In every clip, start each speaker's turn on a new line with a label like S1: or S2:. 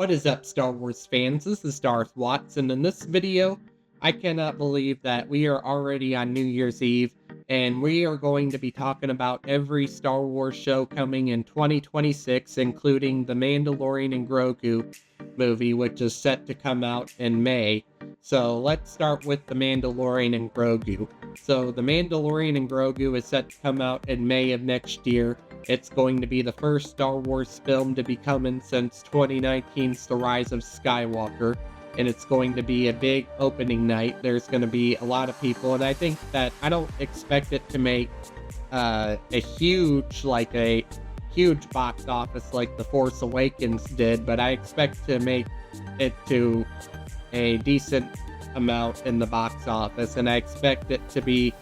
S1: What is up, Star Wars fans? This is Darth Watts, and in this video, I cannot believe that we are already on New Year's Eve, and we are going to be talking about every Star Wars show coming in 2026, including the Mandalorian and Grogu movie, which is set to come out in May. So let's start with the Mandalorian and Grogu. So the Mandalorian and Grogu is set to come out in May of next year. It's going to be the first Star Wars film to be coming since 2019's The Rise of Skywalker, and it's going to be a big opening night. There's going to be a lot of people, and I think that I don't expect it to make a huge box office like The Force Awakens did, but I expect to make it to a decent amount in the box office, and I expect it to be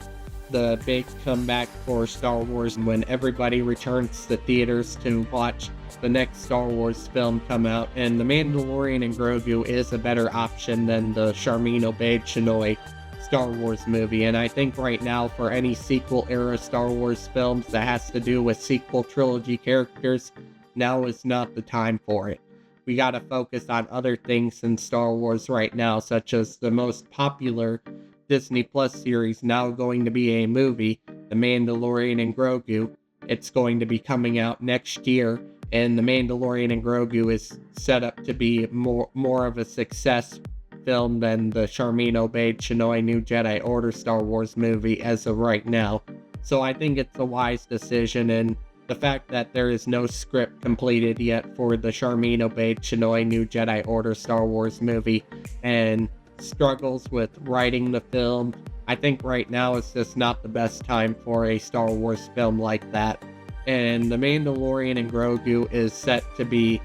S1: the big comeback for Star Wars when everybody returns to theaters to watch the next Star Wars film come out. And The Mandalorian and Grogu is a better option than the Charmin Obaid-Chinoy Star Wars movie. And I think right now, for any sequel era Star Wars films that has to do with sequel trilogy characters, now is not the time for it. We gotta focus on other things in Star Wars right now, such as the most popular Disney Plus series now going to be a movie, The Mandalorian and Grogu. It's going to be coming out next year, and The Mandalorian and Grogu is set up to be more of a success film than the Charmin Obaid-Chinoy New Jedi Order Star Wars movie as of right now. So I think it's a wise decision, and the fact that there is no script completed yet for the Charmin Obaid-Chinoy New Jedi Order Star Wars movie, and struggles with writing the film, I think right now is just not the best time for a Star Wars film like that. And The Mandalorian and Grogu is set to be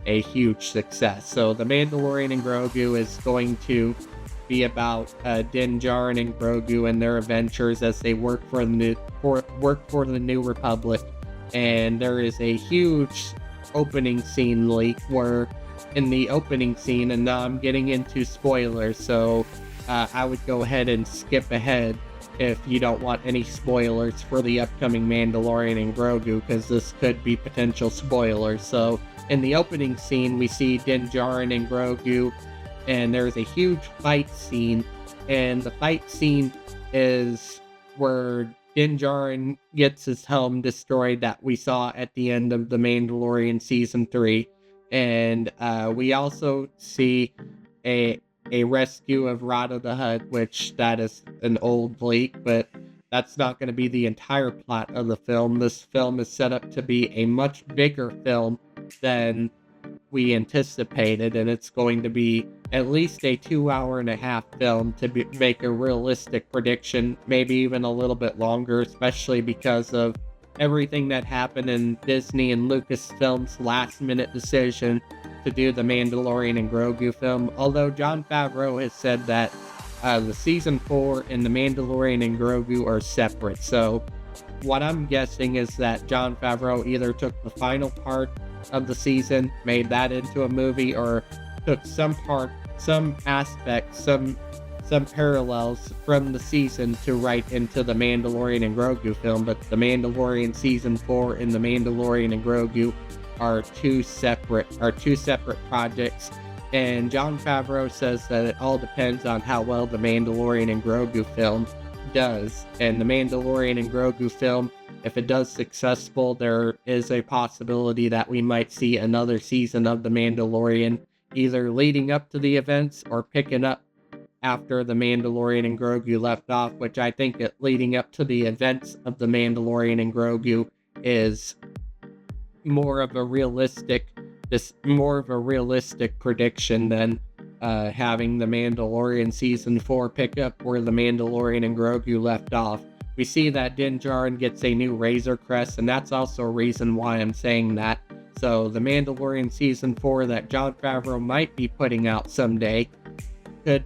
S1: a huge success. So The Mandalorian and Grogu is going to be about Din Djarin and Grogu and their adventures as they work for the New Republic. And there is a huge opening scene leak where in the opening scene, and now I'm getting into spoilers, so I would go ahead and skip ahead if you don't want any spoilers for the upcoming Mandalorian and Grogu, because this could be potential spoilers. So in the opening scene, we see Din Djarin and Grogu, and there's a huge fight scene, and the fight scene is where Din Djarin gets his helm destroyed that we saw at the end of The Mandalorian Season 3. And we also see a rescue of Rada the Hutt, which that is an old leak, but that's not going to be the entire plot of the film. This film is set up to be a much bigger film than we anticipated, and it's going to be at least a 2.5-hour film to make a realistic prediction, maybe even a little bit longer, especially because of everything that happened in Disney and Lucasfilm's last-minute decision to do the Mandalorian and Grogu film. Although Jon Favreau has said that the Season 4 and the Mandalorian and Grogu are separate. So what I'm guessing is that Jon Favreau either took the final part of the season, made that into a movie, or took some aspects, some parallels from the season to write into the Mandalorian and Grogu film. But the Mandalorian Season 4 and the Mandalorian and Grogu are two separate projects. And Jon Favreau says that it all depends on how well the Mandalorian and Grogu film does. And the Mandalorian and Grogu film, if it does successful, there is a possibility that we might see another season of The Mandalorian, either leading up to the events or picking up after the Mandalorian and Grogu left off, which I think leading up to the events of the Mandalorian and Grogu is more of a realistic prediction than having the Mandalorian Season 4 pick up where the Mandalorian and Grogu left off. We see that Din Djarin gets a new Razor Crest, and that's also a reason why I'm saying that. So the Mandalorian Season 4 that Jon Favreau might be putting out someday could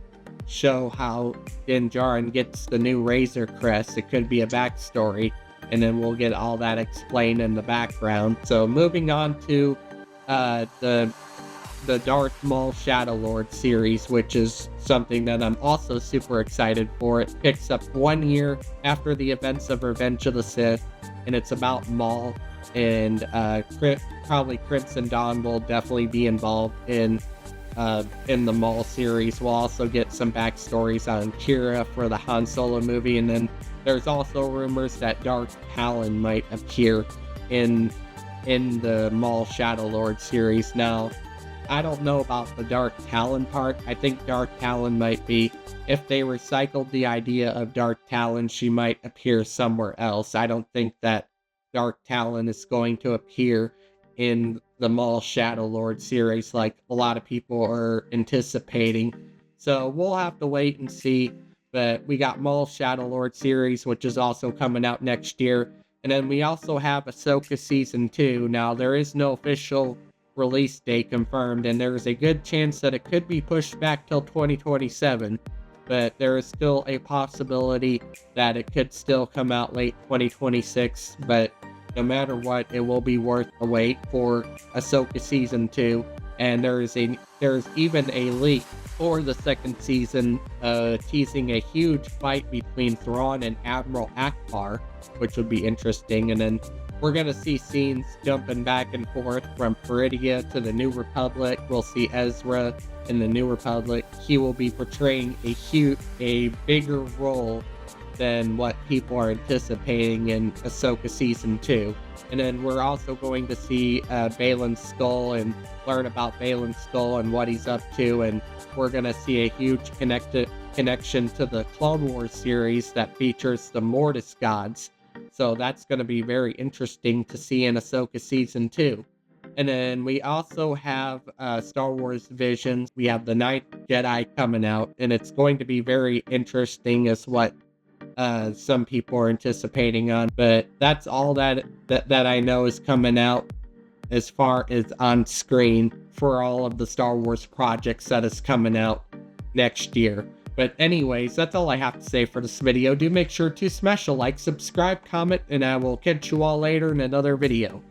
S1: show how Din Djarin gets the new Razor Crest. It could be a backstory, and then we'll get all that explained in the background. So moving on to the Darth Maul Shadow Lord series, which is something that I'm also super excited for. It picks up 1 year after the events of Revenge of the Sith, and it's about Maul and probably Crimson Dawn will definitely be involved in the Maul series. We'll also get some backstories on Kira for the Han Solo movie, and then there's also rumors that Darth Talon might appear in the Maul Shadow Lord series. Now, I don't know about the Darth Talon part. I think Darth Talon might be, if they recycled the idea of Darth Talon, she might appear somewhere else. I don't think that Darth Talon is going to appear in the Maul Shadow Lord series like a lot of people are anticipating. So we'll have to wait and see. But we got Maul Shadow Lord series, which is also coming out next year. And then we also have Ahsoka Season 2. Now, there is no official release date confirmed, and there is a good chance that it could be pushed back till 2027. But there is still a possibility that it could still come out late 2026. But no matter what, it will be worth the wait for Ahsoka Season 2. And there's even a leak for the second season, teasing a huge fight between Thrawn and Admiral Akbar, which would be interesting. And then we're going to see scenes jumping back and forth from Peridia to the New Republic. We'll see Ezra in the New Republic. He will be portraying a bigger role than what people are anticipating in Ahsoka Season 2. And then we're also going to see Balin's Skull and learn about Balin's Skull and what he's up to. And we're going to see a huge connection to the Clone Wars series that features the Mortis gods. So that's going to be very interesting to see in Ahsoka Season 2. And then we also have Star Wars Visions. We have the Ninth Jedi coming out, and it's going to be very interesting as what some people are anticipating on. But that's all that I know is coming out as far as on screen for all of the Star Wars projects that is coming out next year. But anyways, that's all I have to say for this video. Do make sure to smash a like, subscribe, comment, and I will catch you all later in another video.